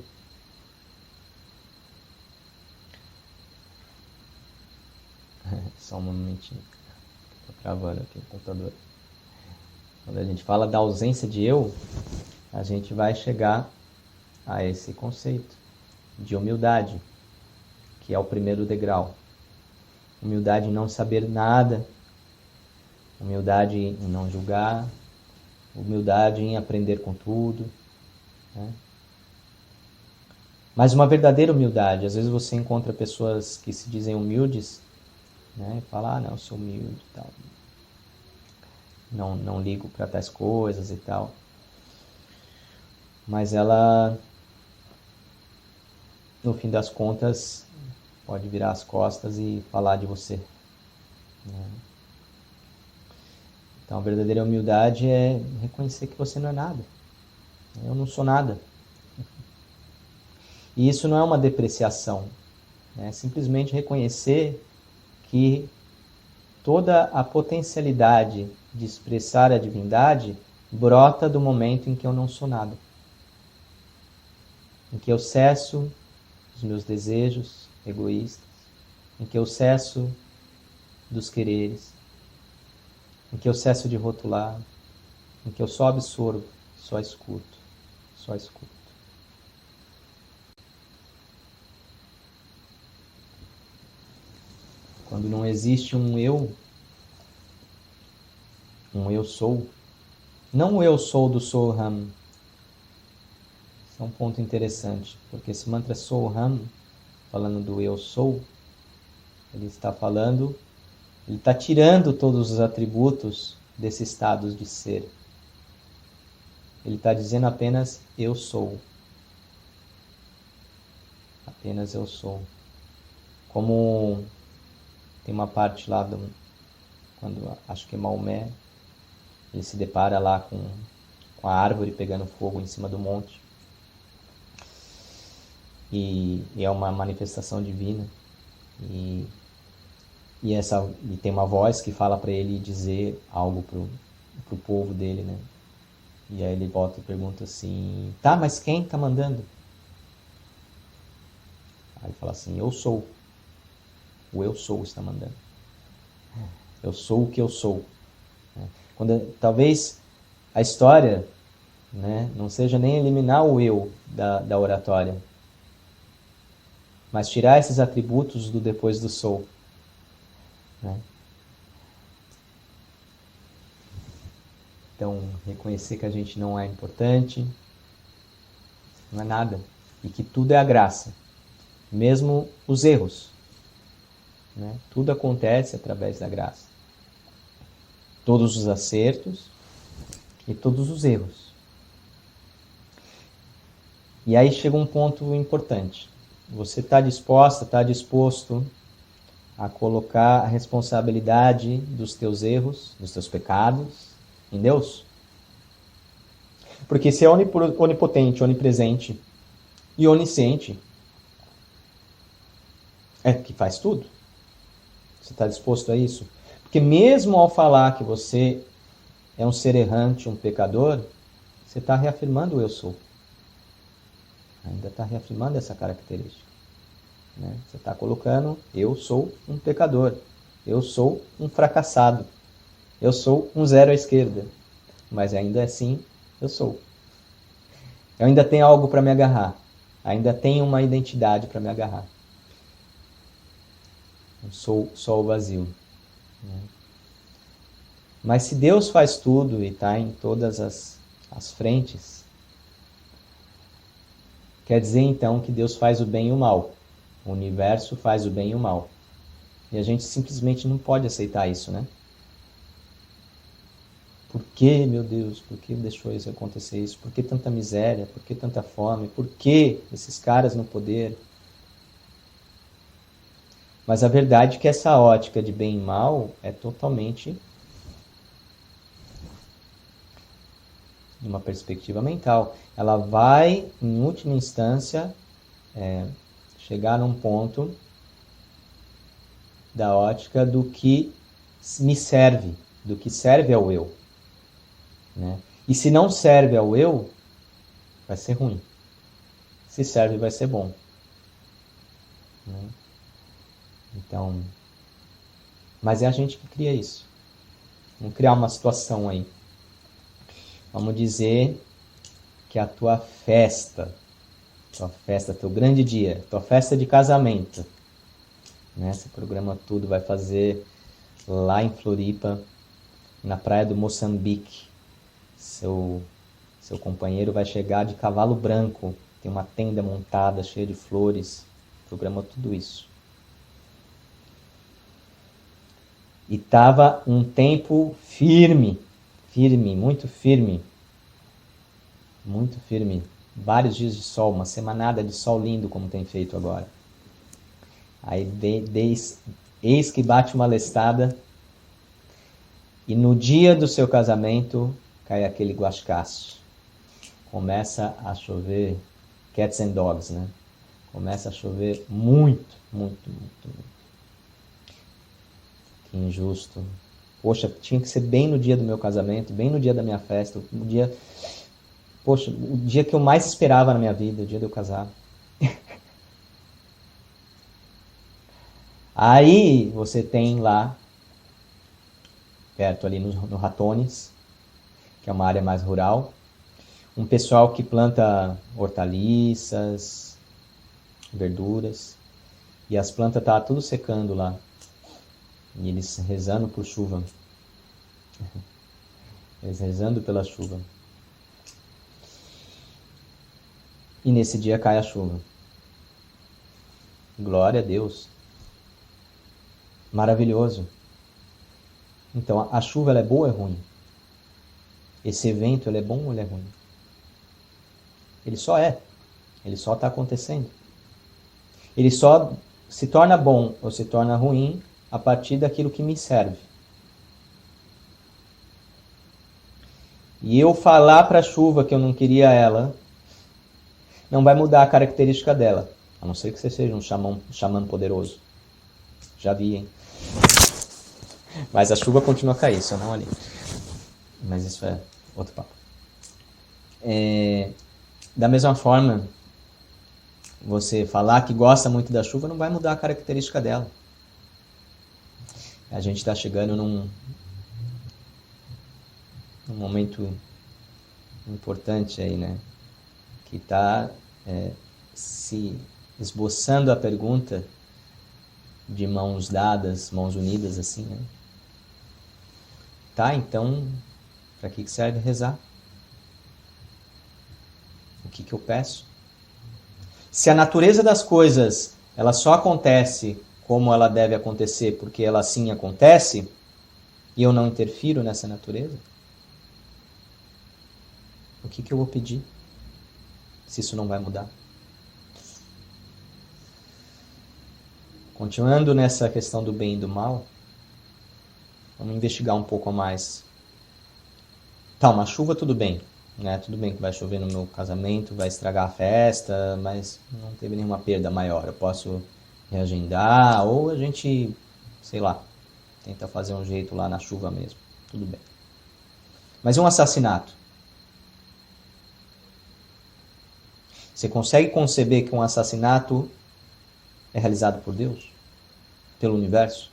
só um momentinho, estou travando aqui o computador. Quando a gente fala da ausência de eu, a gente vai chegar a esse conceito de humildade, que é o primeiro degrau. Humildade em não saber nada, humildade em não julgar, humildade em aprender com tudo, né? Mas uma verdadeira humildade. Às vezes você encontra pessoas que se dizem humildes, né? E fala, não, eu sou humilde e tal. Não ligo para tais coisas e tal. Mas ela, no fim das contas, pode virar as costas e falar de você, né? Então, a verdadeira humildade é reconhecer que você não é nada. Eu não sou nada. E isso não é uma depreciação. É simplesmente reconhecer que toda a potencialidade de expressar a divindade brota do momento em que eu não sou nada. Em que eu cesso dos meus desejos egoístas, em que eu cesso dos quereres, em que eu cesso de rotular, em que eu só absorvo, só escuto, só escuto. Quando não existe um eu sou, não o eu sou do Soham. Isso é um ponto interessante, porque esse mantra Soham, falando do eu sou, ele está tirando todos os atributos desse estado de ser. Ele está dizendo apenas eu sou. Apenas eu sou. Como tem uma parte lá, quando acho que é Maomé, ele se depara lá com a árvore pegando fogo em cima do monte. E é uma manifestação divina. E tem uma voz que fala para ele dizer algo pro povo dele, né? E aí ele volta e pergunta assim, tá, mas quem tá mandando? Aí ele fala assim, eu sou. O eu sou está mandando. Eu sou o que eu sou. Talvez a história, né, não seja nem eliminar o eu da oratória, mas tirar esses atributos do depois do sou, né? Então, reconhecer que a gente não é importante, não é nada, e que tudo é a graça, mesmo os erros, né? Tudo acontece através da graça. Todos os acertos e todos os erros. E aí chega um ponto importante. Você está disposto a colocar a responsabilidade dos teus erros, dos teus pecados, em Deus? Porque se é onipotente, onipresente e onisciente, é que faz tudo. Você está disposto a isso? Porque mesmo ao falar que você é um ser errante, um pecador, você está reafirmando o eu sou. Ainda está reafirmando essa característica, né? Você está colocando, eu sou um pecador, eu sou um fracassado, eu sou um zero à esquerda, mas ainda assim eu sou. Eu ainda tenho algo para me agarrar, ainda tenho uma identidade para me agarrar. Eu sou só o vazio, né? Mas se Deus faz tudo e está em todas as frentes, quer dizer então que Deus faz o bem e o mal. O universo faz o bem e o mal. E a gente simplesmente não pode aceitar isso, né? Por que, meu Deus? Por que deixou isso acontecer isso? Por que tanta miséria? Por que tanta fome? Por que esses caras no poder? Mas a verdade é que essa ótica de bem e mal é totalmente uma perspectiva mental. Ela vai, em última instância, chegar num ponto da ótica do que me serve, do que serve ao eu, né? E se não serve ao eu, vai ser ruim. Se serve, vai ser bom, né? Então, mas é a gente que cria isso. Vamos criar uma situação aí. Vamos dizer que a tua festa, teu grande dia, tua festa de casamento, né? Você programa tudo, vai fazer lá em Floripa, na praia do Moçambique. Seu companheiro vai chegar de cavalo branco, tem uma tenda montada, cheia de flores, programou tudo isso. E estava um tempo firme, muito firme, vários dias de sol, uma semanada de sol lindo como tem feito agora. Aí eis que bate uma lestada e no dia do seu casamento cai aquele guascaço. Começa a chover, cats and dogs, né? Começa a chover muito. Que injusto. Poxa, tinha que ser bem no dia do meu casamento, bem no dia da minha festa, o dia que eu mais esperava na minha vida, o dia de eu casar. Aí você tem lá, perto ali no Ratones, que é uma área mais rural, um pessoal que planta hortaliças, verduras, e as plantas estavam tudo secando lá. E eles rezando por chuva. Eles rezando pela chuva. E nesse dia cai a chuva. Glória a Deus. Maravilhoso. Então, a chuva ela é boa ou é ruim? Esse evento ele é bom ou ele é ruim? Ele só é. Ele só está acontecendo. Ele só se torna bom ou se torna ruim a partir daquilo que me serve. E eu falar para a chuva que eu não queria ela, não vai mudar a característica dela. A não ser que você seja um xamã poderoso. Já vi, hein? Mas a chuva continua a cair, só não ali. Mas isso é outro papo. Da mesma forma, você falar que gosta muito da chuva não vai mudar a característica dela. A gente está chegando num momento importante aí, né? Que está se esboçando a pergunta de mãos dadas, mãos unidas, assim, né? Tá, então, para que serve rezar? O que eu peço? Se a natureza das coisas, ela só acontece como ela deve acontecer, porque ela assim acontece, e eu não interfiro nessa natureza, o que eu vou pedir? Se isso não vai mudar. Continuando nessa questão do bem e do mal, vamos investigar um pouco mais. Tá, uma chuva tudo bem, né? Tudo bem que vai chover no meu casamento, vai estragar a festa, mas não teve nenhuma perda maior. Eu posso reagendar, ou a gente, sei lá, tenta fazer um jeito lá na chuva mesmo. Tudo bem. Mas e um assassinato? Você consegue conceber que um assassinato é realizado por Deus? Pelo universo?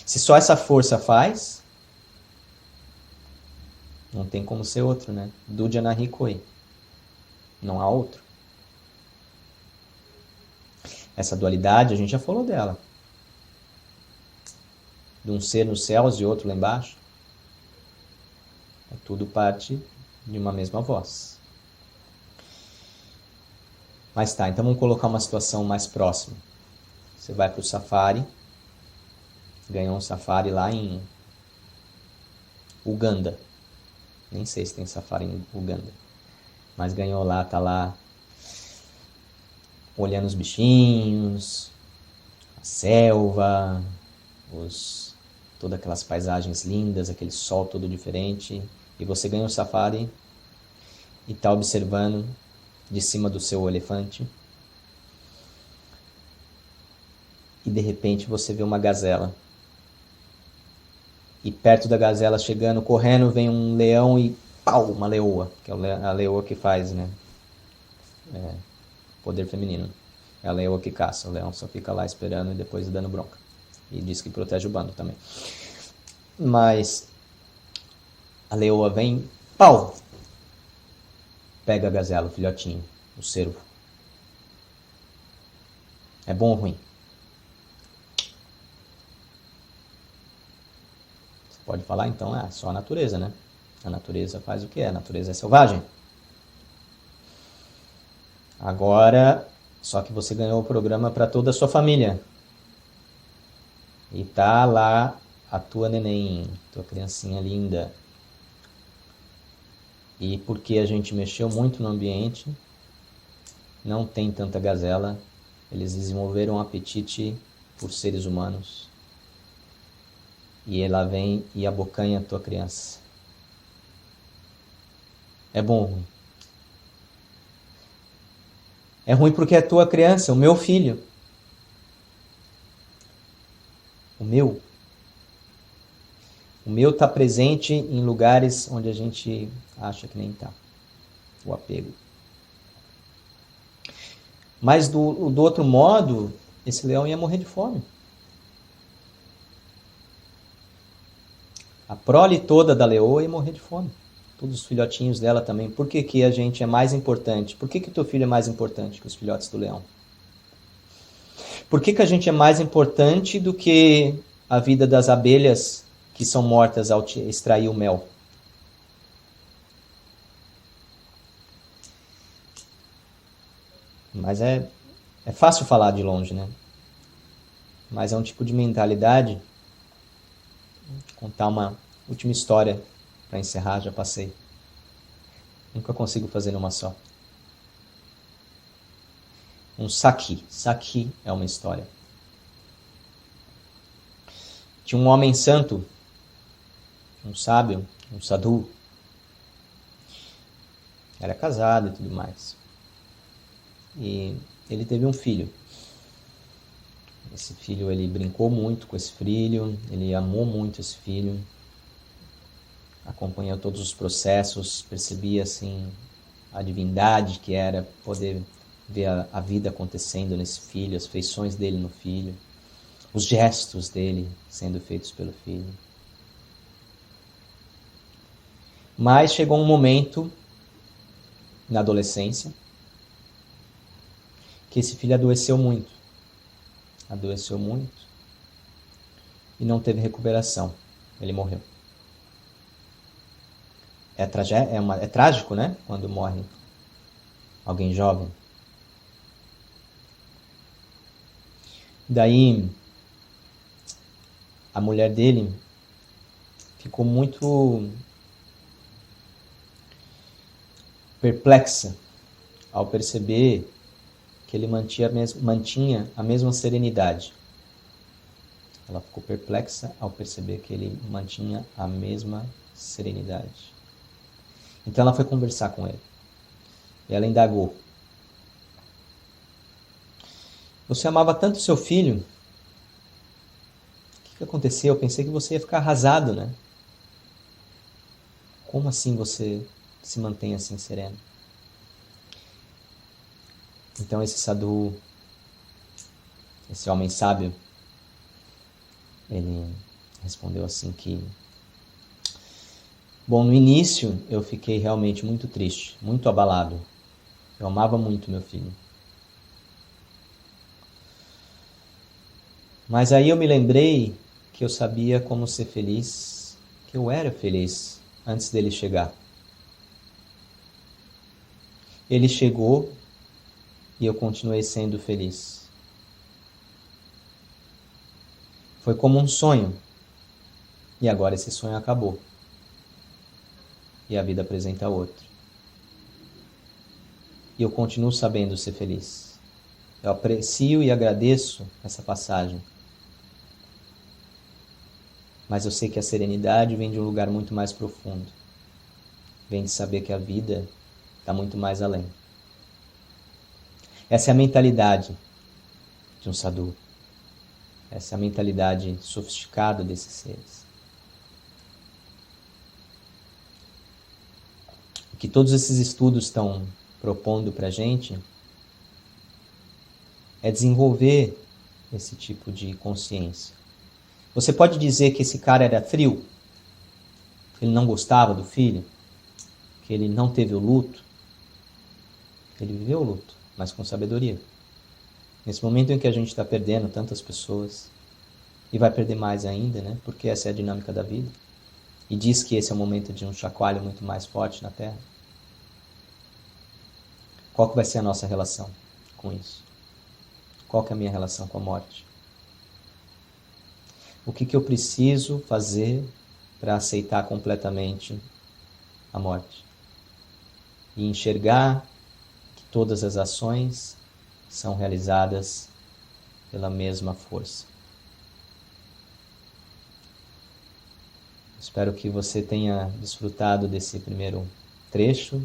Se só essa força faz, não tem como ser outro, né? Dujanahi Koi. Não há outro. Essa dualidade, a gente já falou dela. De um ser nos céus e outro lá embaixo. É tudo parte de uma mesma voz. Mas tá, então vamos colocar uma situação mais próxima. Você vai para o safari, ganhou um safari lá em Uganda. Nem sei se tem safari em Uganda. Mas ganhou lá, tá lá olhando os bichinhos, a selva, todas aquelas paisagens lindas, aquele sol todo diferente. E você ganha um safari e está observando de cima do seu elefante. E de repente você vê uma gazela. E perto da gazela, chegando, correndo, vem um leão e pau, uma leoa. Que é a leoa que faz, né? Poder feminino. É a leoa que caça. O leão só fica lá esperando e depois dando bronca. E diz que protege o bando também. Mas a leoa vem, pau! Pega a gazela, o filhotinho, o cervo. É bom ou ruim? Você pode falar, então, só a natureza, né? A natureza faz o que é? A natureza é selvagem. Agora, só que você ganhou o programa para toda a sua família. E tá lá a tua neném, tua criancinha linda. E porque a gente mexeu muito no ambiente, não tem tanta gazela, eles desenvolveram um apetite por seres humanos. E ela vem e abocanha a tua criança. É bom ou ruim? É ruim porque é tua criança, o meu filho. O meu está presente em lugares onde a gente acha que nem está. O apego. Mas do outro modo, esse leão ia morrer de fome. A prole toda da leoa ia morrer de fome. Todos os filhotinhos dela também. Por que que a gente é mais importante? Por que que o teu filho é mais importante que os filhotes do leão? Por que que a gente é mais importante do que a vida das abelhas que são mortas ao extrair o mel? Mas é fácil falar de longe, né? Mas é um tipo de mentalidade. Vou contar uma última história para encerrar, já passei. Nunca consigo fazer numa só. Um saki. Saki é uma história. Tinha um homem santo, um sábio, um sadhu. Era casado e tudo mais. E ele teve um filho. Esse filho, ele brincou muito com esse filho, ele amou muito esse filho, acompanhou todos os processos, percebia assim a divindade que era poder ver a vida acontecendo nesse filho, as feições dele no filho, os gestos dele sendo feitos pelo filho. Mas chegou um momento na adolescência que esse filho adoeceu muito e não teve recuperação. Ele morreu. É trágico, né? Quando morre alguém jovem. Daí, a mulher dele ficou muito perplexa ao perceber que ele mantinha a mesma serenidade. Ela ficou perplexa ao perceber que ele mantinha a mesma serenidade. Então ela foi conversar com ele. E ela indagou. Você amava tanto seu filho? O que aconteceu? Eu pensei que você ia ficar arrasado, né? Como assim você se mantém assim sereno? Então esse sadhu, esse homem sábio, ele respondeu assim que... Bom, no início eu fiquei realmente muito triste, muito abalado. Eu amava muito meu filho. Mas aí eu me lembrei que eu sabia como ser feliz, que eu era feliz antes dele chegar. Ele chegou e eu continuei sendo feliz. Foi como um sonho. E agora esse sonho acabou. E a vida apresenta outro. E eu continuo sabendo ser feliz. Eu aprecio e agradeço essa passagem. Mas eu sei que a serenidade vem de um lugar muito mais profundo. Vem de saber que a vida está muito mais além. Essa é a mentalidade de um sadhu. Essa é a mentalidade sofisticada desses seres. O que todos esses estudos estão propondo para a gente é desenvolver esse tipo de consciência. Você pode dizer que esse cara era frio, que ele não gostava do filho, que ele não teve o luto. Ele viveu o luto, mas com sabedoria. Nesse momento em que a gente está perdendo tantas pessoas, e vai perder mais ainda, né? Porque essa é a dinâmica da vida. E diz que esse é o momento de um chacoalho muito mais forte na Terra. Qual que vai ser a nossa relação com isso? Qual que é a minha relação com a morte? O que eu preciso fazer para aceitar completamente a morte? E enxergar que todas as ações são realizadas pela mesma força. Espero que você tenha desfrutado desse primeiro trecho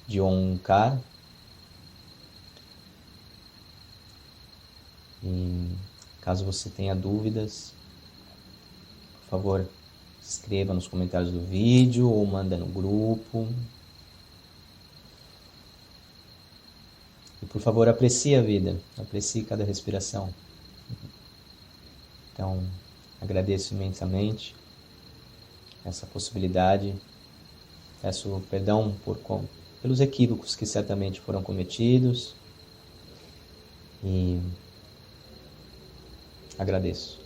de Omkar. E caso você tenha dúvidas, por favor, escreva nos comentários do vídeo ou manda no grupo. E por favor, aprecie a vida, aprecie cada respiração. Então, agradeço imensamente essa possibilidade. Peço perdão pelos equívocos que certamente foram cometidos. E agradeço.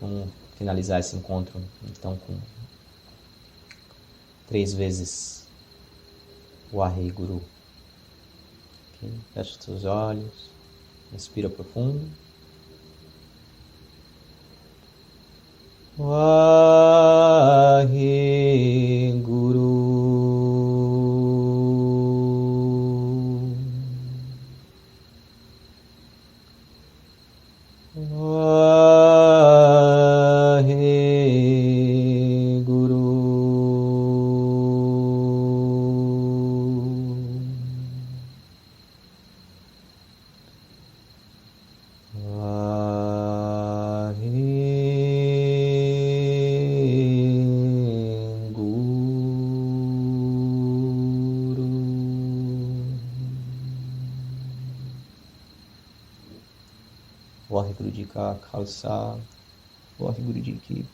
Vamos finalizar esse encontro, então, com 3 vezes o Waheguru. Okay? Fecha os seus olhos, respira profundo. Waheguru. Waheguru Ji Ka Khalsa, Waheguru Ji Ki